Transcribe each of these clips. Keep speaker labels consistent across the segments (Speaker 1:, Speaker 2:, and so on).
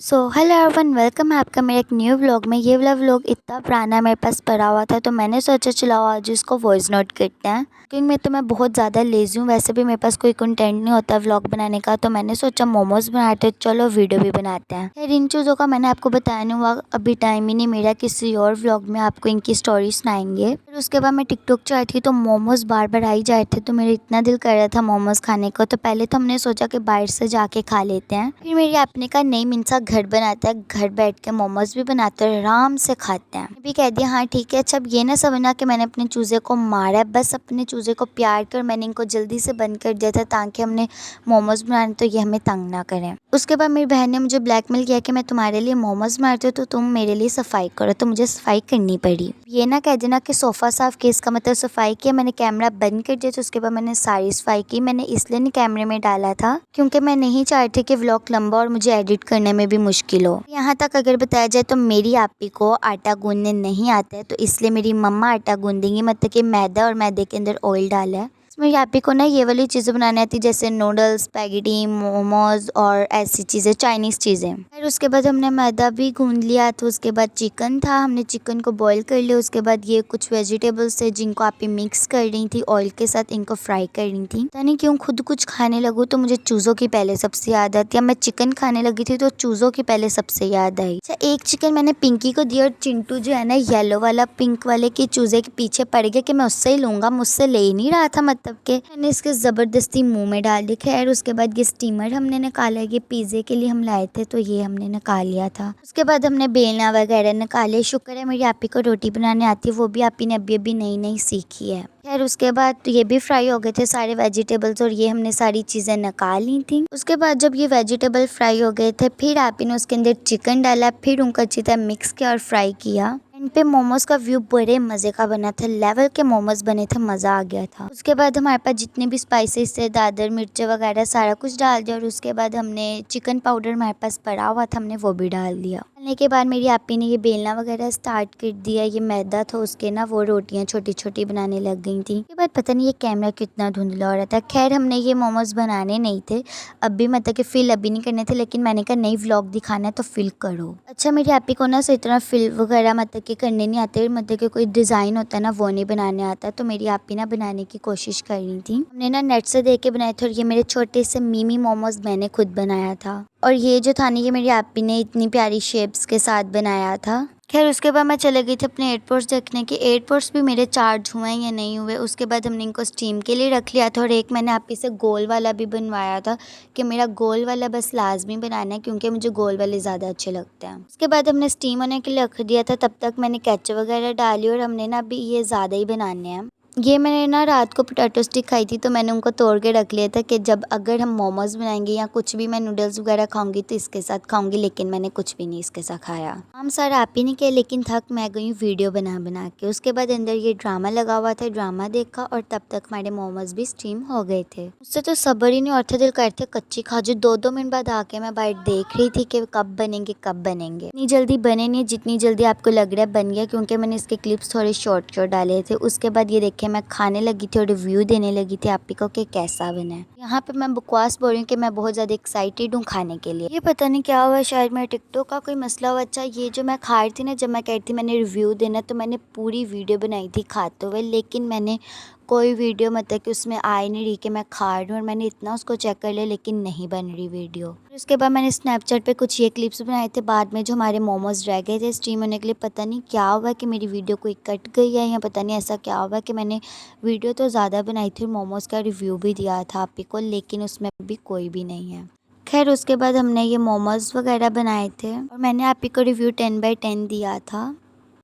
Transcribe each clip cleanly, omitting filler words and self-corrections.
Speaker 1: So hello everyone, welcome है आपका मेरे एक न्यू व्लॉग में। ये वाला व्लॉग इतना पुराना मेरे पास पड़ा हुआ था तो मैंने सोचा चलाओ आज इसको वॉइस नोट करते हैं। क्योंकि मैं बहुत ज़्यादा लेज़ी हूँ, वैसे भी मेरे पास कोई कंटेंट नहीं होता व्लॉग बनाने का, तो मैंने सोचा मोमोज़ बनाते चलो वीडियो भी बनाते हैं। खैर इन चीज़ों का मैंने आपको बताया नहीं हुआ, अभी टाइम ही नहीं मेरा, किसी और व्लॉग में आपको इनकी स्टोरी सुनाएंगे। फिर उसके बाद मैं टिकटॉक चलाई थी तो मोमोज़ बार बार आई जाए थे, तो मेरा इतना दिल कर रहा था मोमोज़ खाने को। तो पहले तो हमने सोचा कि बाहर से जाके खा लेते हैं, फिर मेरी आपने कहा नहीं मिनसा घर बनाता है, घर बैठ के मोमोज भी बनाते हैं, आराम से खाते हैं। भी कह दिया हाँ ठीक है। अच्छा अब ये ना समझना कि मैंने अपने चूजे को मारा है, बस अपने चूजे को प्यार कर मैंने इनको जल्दी से बंद कर दिया था ताकि हमने मोमोज बनाने तो ये हमें तंग ना करें। उसके बाद मेरी बहन ने मुझे ब्लैकमेल किया कि मैं तुम्हारे लिए मोमोज मारती हूँ तो तुम मेरे लिए सफाई करो, तो मुझे सफाई करनी पड़ी। ये ना कह देना कि सोफ़ा साफ किया इसका मतलब सफाई किया। मैंने कैमरा बंद कर दिया तो उसके बाद मैंने सारी सफाई की। मैंने इसलिए नहीं कैमरे में डाला था क्योंकि मैं नहीं चाहती कि व्लॉग लंबा और मुझे एडिट करने में भी मुश्किल हो। यहाँ तक अगर बताया जाए तो मेरी आपी को आटा गूंदने नहीं आता है, तो इसलिए मेरी मम्मा आटा गूंदेंगी, मतलब कि मैदा और मैदे के अंदर ऑयल डाला है। मेरी आपी को ना ये वाली चीज़ें बनाने आती जैसे नूडल्स, स्पैगेटी, मोमोज और ऐसी चीज़ें, चाइनीज़ चीज़ें। फिर उसके बाद हमने मैदा भी गूंद लिया, तो उसके बाद चिकन था, हमने चिकन को बॉईल कर लिया। उसके बाद ये कुछ वेजिटेबल्स थे जिनको आपी मिक्स कर रही थी ऑयल के साथ, इनको फ्राई कर रही थी। पता नहीं क्यों खुद कुछ खाने लगूँ तो मुझे चूज़ों की पहले सबसे याद आती है। मैं चिकन खाने लगी थी तो चूज़ों की पहले सबसे याद आई। अच्छा एक चिकन मैंने पिंकी को दिया और चिंटू जो है ना येलो वाला पिंक वाले के चूजे के पीछे पड़ गया कि मैं उससे ही लूँगा, मुझसे ले ही नहीं रहा था, मतलब के मैंने इसके ज़बरदस्ती मुंह में डाल दी। खैर उसके बाद ये स्टीमर हमने निकाला, ये पिज़्ज़े के लिए हम लाए थे तो ये हमने निकाल लिया था। उसके बाद हमने बेलना वगैरह निकाले। शुक्र है मेरी आपी को रोटी बनाने आती है, वो भी आपी ने अभी अभी नई नई सीखी है। खैर उसके बाद ये भी फ्राई हो गए थे सारे वेजिटेबल्स और ये हमने सारी चीज़ें निकाल ली थी। उसके बाद जब ये वेजिटेबल फ्राई हो गए थे फिर आपी ने उसके अंदर चिकन डाला, फिर उनको अच्छी तरह मिक्स किया और फ्राई किया। एंड पे मोमोज का व्यू बड़े मज़े का बना था, लेवल के मोमोज बने थे, मज़ा आ गया था। उसके बाद हमारे पास जितने भी स्पाइसेस थे, दादर मिर्चे वगैरह सारा कुछ डाल दिया और उसके बाद हमने चिकन पाउडर हमारे पास पड़ा हुआ था, हमने वो भी डाल दिया। डालने के बाद मेरी आपी ने ये बेलना वगैरह स्टार्ट कर दिया। ये मैदा था उसके ना वो रोटियां छोटी छोटी बनाने लग गई थी। उसके बाद पता नहीं ये कैमरा कितना धुंधला हो रहा था। खैर हमने ये मोमोज बनाने नहीं थे अभी, मतलब कि फिल अभी नहीं करने थे, लेकिन मैंने कहा नई व्लॉग दिखाना है तो फिल करो। अच्छा मेरी आपी को ना सही तरह फिल वगैरह मतलब कि करने नहीं आते, मतलब कि कोई डिज़ाइन होता है ना वो नहीं बनाने आता, तो मेरी आपी ना बनाने की कोशिश कर रही थी। हमने ना नेट से देख के बनाए थे और ये मेरे छोटे से मिमी मोमोज मैंने खुद बनाया था। और ये जो था ना ये मेरी आपी ने इतनी प्यारी शेप्स के साथ बनाया था। खैर उसके बाद मैं चले गई थी अपने एयरपोर्ट्स देखने के, एयरपोर्ट्स भी मेरे चार्ज हुए हैं या नहीं हुए। उसके बाद हमने इनको स्टीम के लिए रख लिया था और एक मैंने आपी से गोल वाला भी बनवाया था कि मेरा गोल वाला बस लाजमी बनाना है क्योंकि मुझे गोल वाले ज़्यादा अच्छे लगते हैं। उसके बाद हमने स्टीम होने के लिए रख दिया था, तब तक मैंने केचप वगैरह डाली और हमने ना अभी ये ज़्यादा ही बनाने हैं। ये मैंने ना रात को पोटैटो स्टिक खाई थी तो मैंने उनको तोड़ के रख लिया था कि जब अगर हम मोमोज बनाएंगे या कुछ भी मैं नूडल्स वगैरह खाऊंगी तो इसके साथ खाऊंगी, लेकिन मैंने कुछ भी नहीं इसके साथ खाया। हम सर आप ही नहीं किया, लेकिन थक मैं गई वीडियो बना बना के। उसके बाद अंदर ये ड्रामा लगा हुआ था, ड्रामा देखा और तब तक हमारे मोमोज भी स्टीम हो गए थे। उससे तो सब्र ही नहीं और था, दिल करते कच्ची खा। जो 2-2 मिनट बाद आके मैं बाइट देख रही थी कि कब बनेंगे कब बनेंगे। इतनी जल्दी बने नहीं जितनी जल्दी आपको लग रहा है बन गया, क्योंकि मैंने इसके क्लिप्स थोड़े शॉर्ट डाले थे। उसके बाद ये देखे मैं खाने लगी थी और रिव्यू देने लगी थी आपी को कि कैसा बना है। यहाँ पे मैं बकवास बोल रही हूँ कि मैं बहुत ज़्यादा एक्साइटेड हूँ खाने के लिए। ये पता नहीं क्या हुआ, शायद मेरे टिकटॉक का कोई मसला हुआ। अच्छा ये जो मैं खा रही थी ना, जब मैं कह रही थी मैंने रिव्यू देना तो मैंने पूरी वीडियो बनाई थी खाते हुए, लेकिन मैंने कोई वीडियो मतलब कि उसमें आ ही नहीं रही कि मैं खा रही हूँ और मैंने इतना उसको चेक कर लिया लेकिन नहीं बन रही वीडियो। उसके बाद मैंने स्नैपचैट पे कुछ ये क्लिप्स बनाए थे बाद में जो हमारे मोमोज रह गए थे स्टीम होने के लिए। पता नहीं क्या हुआ कि मेरी वीडियो कोई कट गई है या पता नहीं ऐसा क्या हुआ कि मैंने वीडियो तो ज़्यादा बनाई थी और मोमोज़ का रिव्यू भी दिया था आपी को, लेकिन उसमें भी कोई भी नहीं है। खैर उसके बाद हमने ये मोमोज़ वगैरह बनाए थे और मैंने आपी को रिव्यू 10/10 दिया था।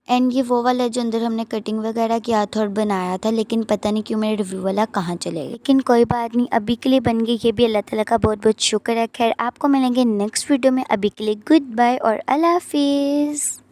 Speaker 1: एंड ये वो वाला जो अंदर हमने कटिंग वगैरह किया था और बनाया था, लेकिन पता नहीं क्यों मेरे रिव्यू वाला कहाँ चले गए, लेकिन कोई बात नहीं, अभी के लिए बन गई। ये भी अल्लाह ताला का बहुत बहुत शुक्र है। खैर आपको मिलेंगे नेक्स्ट वीडियो में, अभी के लिए गुड बाय और अल्लाह हाफिज़।